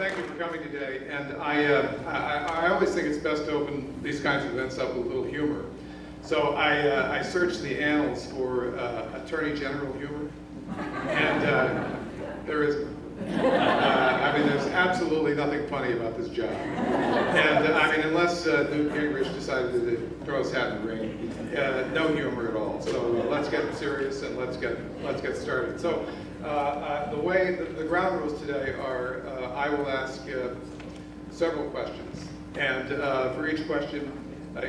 thank you for coming today. And I always think it's best to open these kinds of events up with a little humor. So I searched the annals for Attorney General humor, and there is. I mean, there's absolutely nothing funny about this job. And I mean, unless Newt Gingrich decided to throw his hat in the ring, no humor at all. So let's get serious and let's get started. So the way the ground rules today are, I will ask several questions, and for each question,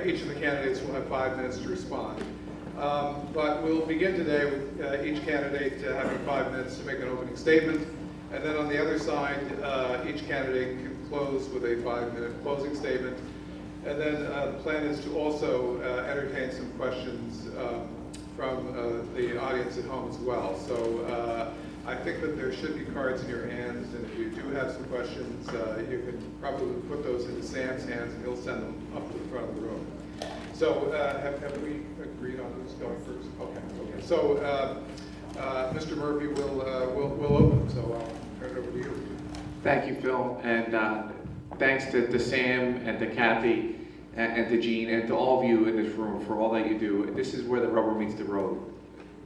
each of the candidates will have 5 minutes to respond. But we'll begin today with each candidate having 5 minutes to make an opening statement. And then on the other side, each candidate can close with a 5-minute closing statement. And then the plan is to also entertain some questions from the audience at home as well. So I think that there should be cards in your hands, and if you do have some questions, you can probably put those into Sam's hands, and he'll send them up to the front of the room. So have we agreed on who's going first? Okay. So Mr. Murphy will open, so I'll turn it over to you. Thank you, Phil, and thanks to Sam and to Kathy and to Jean and to all of you in this room for all that you do. This is where the rubber meets the road.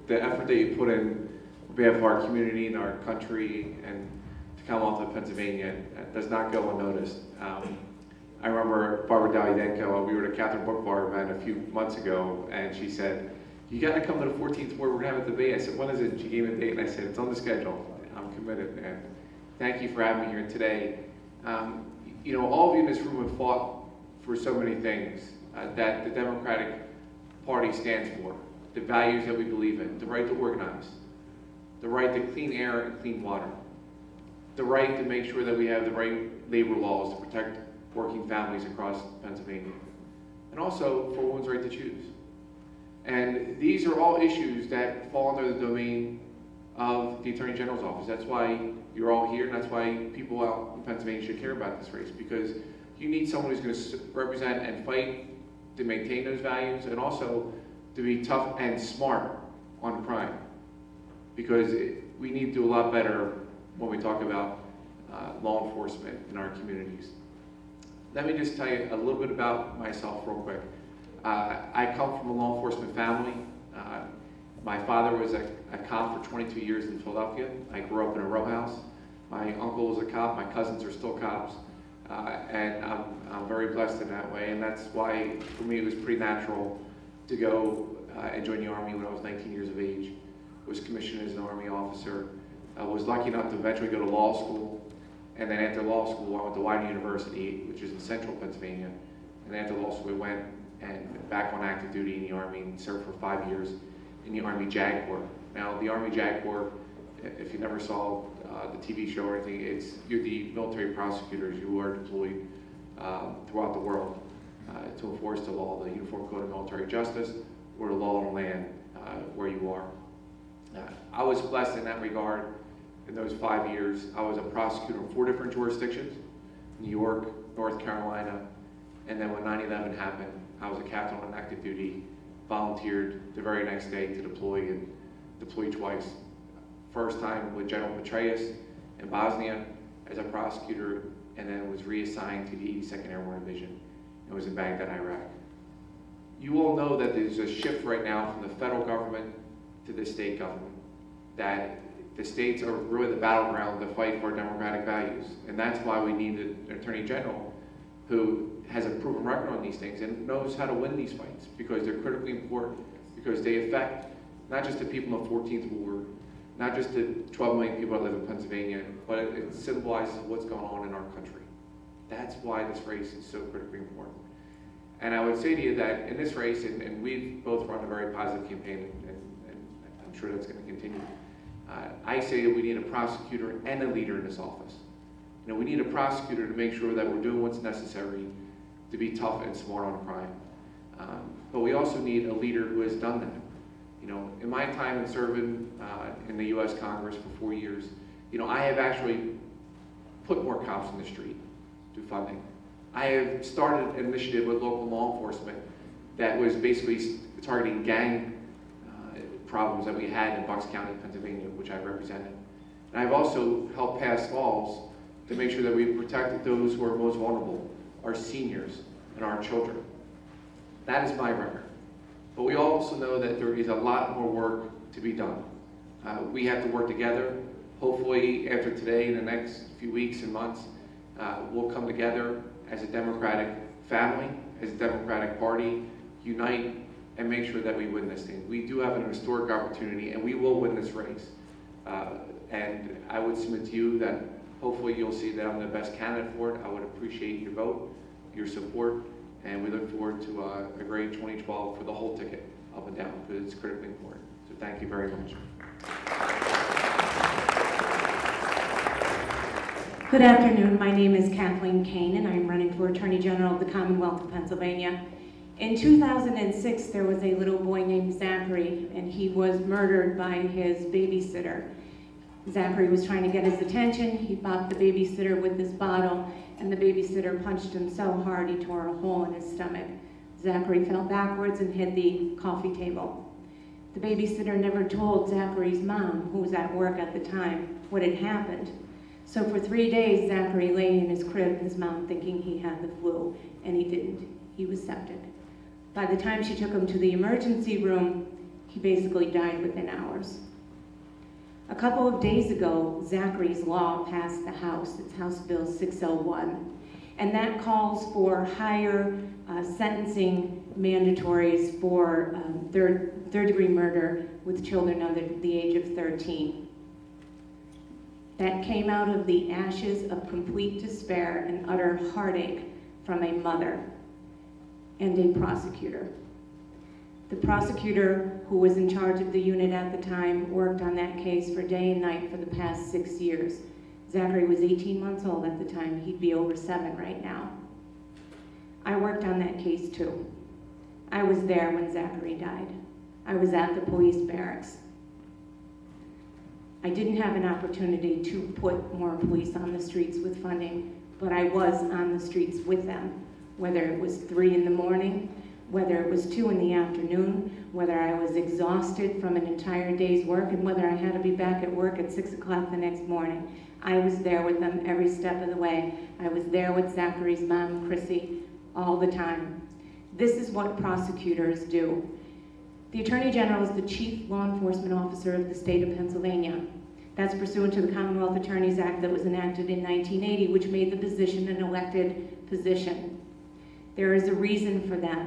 The effort that you put in on behalf of our community and our country and to come off to Pennsylvania does not go unnoticed. I remember Barbara Dalidenko, we were at a Catherine Book Bar event a few months ago, and she said, "You got to come to the 14th ward, we're going to have a debate." I said, "When is it?" And she gave me a date, and I said, "It's on the schedule." I'm committed, and thank you for having me here today. You know, all of you in this room have fought for so many things that the Democratic Party stands for, the values that we believe in, the right to organize, the right to clean air and clean water, the right to make sure that we have the right labor laws to protect working families across Pennsylvania, and also for women's right to choose. And these are all issues that fall under the domain of the Attorney General's office. That's why you're all here, and that's why people out in Pennsylvania should care about this race, because you need someone who's going to represent and fight to maintain those values, and also to be tough and smart on crime, because we need to do a lot better when we talk about law enforcement in our communities. Let me just tell you a little bit about myself real quick. I come from a law enforcement family. My father was a cop for 22 years in Philadelphia. I grew up in a row house. My uncle was a cop. My cousins are still cops. And I'm very blessed in that way. And that's why, for me, it was pretty natural to go and join the Army when I was 19 years of age. Was commissioned as an Army officer. I was lucky enough to eventually go to law school. And then after law school, I went to Widener University, which is in central Pennsylvania. And after law school, we went and back on active duty in the Army and served for 5 years in the Army JAG Corps. Now, the Army JAG Corps, if you never saw the TV show or anything, you're the military prosecutors. You are deployed throughout the world to enforce the law, the Uniform Code of Military Justice, or the law on land where you are. I was blessed in that regard. In those 5 years, I was a prosecutor in 4 different jurisdictions: New York, North Carolina, and then when 9/11 happened, I was a captain on active duty, volunteered the very next day to deploy, and deployed twice. First time with General Petraeus in Bosnia as a prosecutor, and then was reassigned to the 82nd Airborne Division and was in Baghdad, Iraq. You all know that there's a shift right now from the federal government to the state government, that the states are really the battleground to fight for democratic values. And that's why we need an Attorney General who has a proven record on these things and knows how to win these fights, because they're critically important, because they affect not just the people in the 14th Ward, not just the 12 million people that live in Pennsylvania, but it symbolizes what's going on in our country. That's why this race is so critically important. And I would say to you that in this race, and we've both run a very positive campaign, and I'm sure that's going to continue, I say that we need a prosecutor and a leader in this office. You know, we need a prosecutor to make sure that we're doing what's necessary to be tough and smart on crime. But we also need a leader who has done that. You know, in my time in serving in the U.S. Congress for 4 years, you know, I have actually put more cops in the street through funding. I have started an initiative with local law enforcement that was basically targeting gang problems that we had in Bucks County, Pennsylvania, which I represented. And I've also helped pass laws to make sure that we protected those who are most vulnerable, our seniors and our children. That is my record. But we also know that there is a lot more work to be done. We have to work together. Hopefully, after today, in the next few weeks and months, we'll come together as a Democratic family, as a Democratic Party, unite, and make sure that we win this thing. We do have an historic opportunity, and we will win this race. And I would submit to you that hopefully you'll see that I'm the best candidate for it. I would appreciate your vote, your support, and we look forward to a great 2012 for the whole ticket, up and down, because it's critically important. So thank you very much. Good afternoon. My name is Kathleen Kane, and I'm running for Attorney General of the Commonwealth of Pennsylvania. In 2006, there was a little boy named Zachary, and he was murdered by his babysitter. Zachary was trying to get his attention. He bopped the babysitter with this bottle, and the babysitter punched him so hard he tore a hole in his stomach. Zachary fell backwards and hit the coffee table. The babysitter never told Zachary's mom, who was at work at the time, what had happened. So for 3 days, Zachary lay in his crib, his mom thinking he had the flu, and he didn't. He was septic. By the time she took him to the emergency room, he basically died within hours. A couple of days ago, Zachary's Law passed the House. It's House Bill 601. And that calls for higher sentencing mandatories for third-degree murder with children under the age of 13. That came out of the ashes of complete despair and utter heartache from a mother and a prosecutor. The prosecutor who was in charge of the unit at the time worked on that case for day and night for the past 6 years. Zachary was 18 months old at the time. He'd be over 7 right now. I worked on that case too. I was there when Zachary died. I was at the police barracks. I didn't have an opportunity to put more police on the streets with funding, but I was on the streets with them, whether it was 3 in the morning, whether it was 2 in the afternoon, whether I was exhausted from an entire day's work, and whether I had to be back at work at 6 o'clock the next morning. I was there with them every step of the way. I was there with Zachary's mom, Chrissy, all the time. This is what prosecutors do. The Attorney General is the Chief Law Enforcement Officer of the state of Pennsylvania. That's pursuant to the Commonwealth Attorneys Act that was enacted in 1980, which made the position an elected position. There is a reason for that.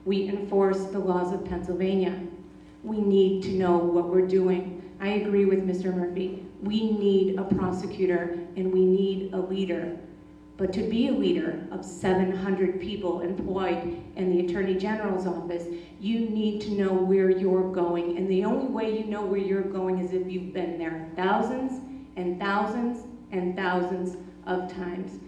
We enforce the laws of Pennsylvania. We need to know what we're doing. I agree with Mr. Murphy. We need a prosecutor and we need a leader. But to be a leader of 700 people employed in the Attorney General's office, you need to know where you're going. And the only way you know where you're going is if you've been there thousands and thousands and thousands of times.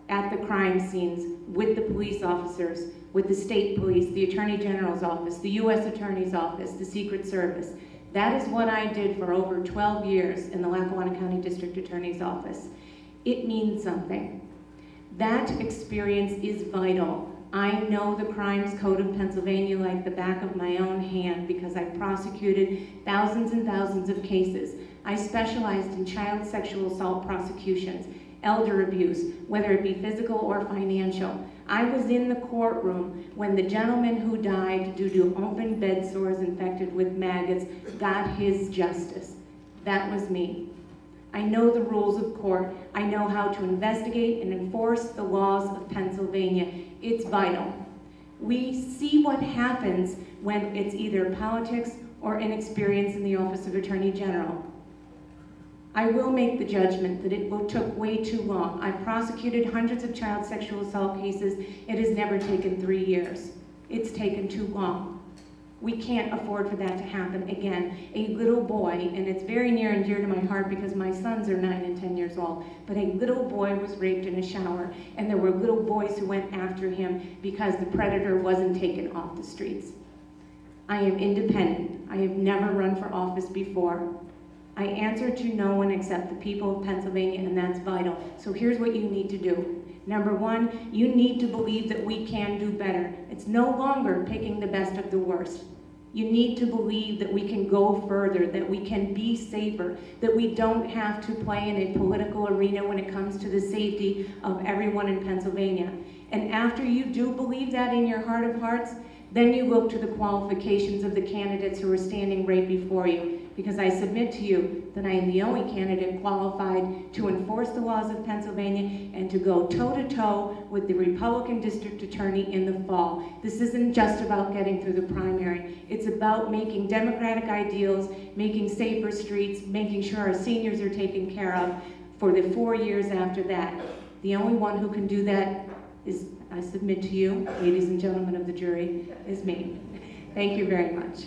At the crime scenes, with the police officers, with the state police, the Attorney General's office, the U.S. Attorney's office, the Secret Service. That is what I did for over 12 years in the Lackawanna County District Attorney's office. It means something. That experience is vital. I know the Crimes Code of Pennsylvania like the back of my own hand because I prosecuted thousands and thousands of cases. I specialized in child sexual assault prosecutions, elder abuse, whether it be physical or financial. I was in the courtroom when the gentleman who died due to open bed sores infected with maggots got his justice. That was me. I know the rules of court. I know how to investigate and enforce the laws of Pennsylvania. It's vital. We see what happens when it's either politics or inexperience in the Office of Attorney General. I will make the judgment that it took way too long. I prosecuted hundreds of child sexual assault cases. It has never taken 3 years. It's taken too long. We can't afford for that to happen again. A little boy, and it's very near and dear to my heart because my sons are 9 and 10 years old, but a little boy was raped in a shower, and there were little boys who went after him because the predator wasn't taken off the streets. I am independent. I have never run for office before. I answer to no one except the people of Pennsylvania, and that's vital. So here's what you need to do. Number one, you need to believe that we can do better. It's no longer picking the best of the worst. You need to believe that we can go further, that we can be safer, that we don't have to play in a political arena when it comes to the safety of everyone in Pennsylvania. And after you do believe that in your heart of hearts, then you look to the qualifications of the candidates who are standing right before you. Because I submit to you that I am the only candidate qualified to enforce the laws of Pennsylvania and to go toe-to-toe with the Republican district attorney in the fall. This isn't just about getting through the primary. It's about making democratic ideals, making safer streets, making sure our seniors are taken care of for the 4 years after that. The only one who can do that is, I submit to you, ladies and gentlemen of the jury, is me. Thank you very much.